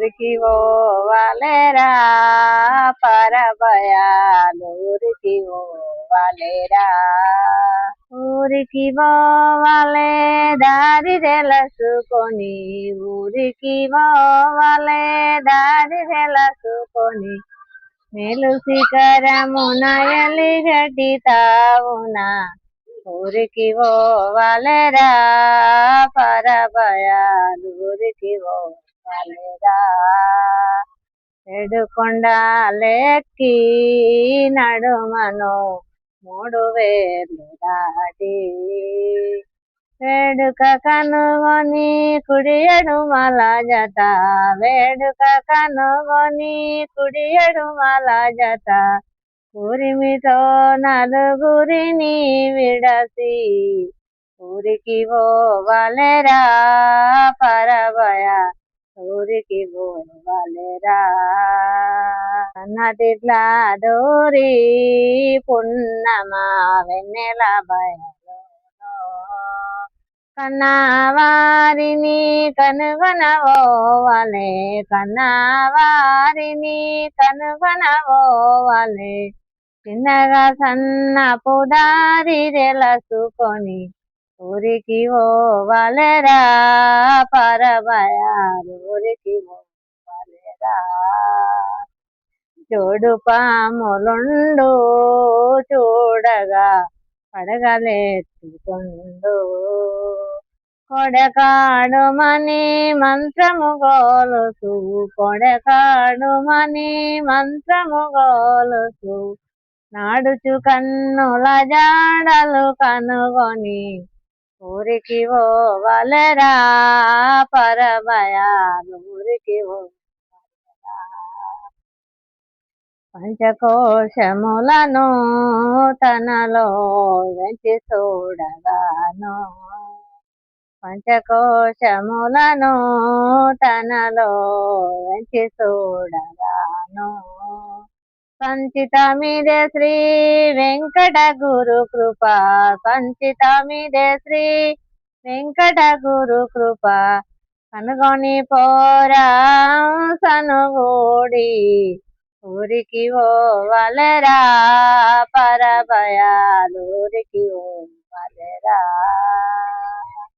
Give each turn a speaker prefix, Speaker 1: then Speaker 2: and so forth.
Speaker 1: ఊరికి పోవాలేరా పరభయాలు ఊరికి పోవాలేరా ఊరికి పోవాలే దారి తెలుసుకొని ఊరికి పోవాలే దారి తెలుసుకొని మేలు శిఖరమున ఎలిగటి తావున ఊరికి పోవాలేరా పరభయాలు ఊరికి పోవాలేరా ఏడుకొండలెక్కి నడుమను 3000 దాటి వేడుక కనుగొని కుడి ఎడుమల జత వేడుక కనుగొని కుడి ఎడుమల జత ఊరిమితో నలుగురిని విడసి ఊరికి పోవాలేరా పరభయ ఊరికి పోవాలేరా నదిలా దూరి పున్నమా వెన్నెల బయలు కన్నవారిని కనుగొనవోవలే కన్నవారిని కనుగొనవోవలే చిన్నగా సన్నపు దారి తెలుసుకొని ఊరికి పోవాలేరా పరభయాలు ఊరికి పోవాలేరా చూడు పాములుండు చూడగా పడగలెత్తుకుండు కొడకాడుమని మంత్రము గోలుసు కొడకాడుమని మంత్రము గోలుసు నాడుచు కన్నుల జాడలు కనుగొని ఊరికి పోవాలేరా పరభయాలు ఊరికి పోవాలేరా పంచకోశములను తనలో వెంచి చూడగాను పంచకోశములను తనలో వెంచి చూడగాను సంచితమిదే శ్రీ వెంకట గురు కృప సంచితమిదే శ్రీ వెంకట గురు కృప కనుగొని పోరా సనుగూడి ఊరికి పోవాలేరా పరభయాలు ఊరికి పోవాలేరా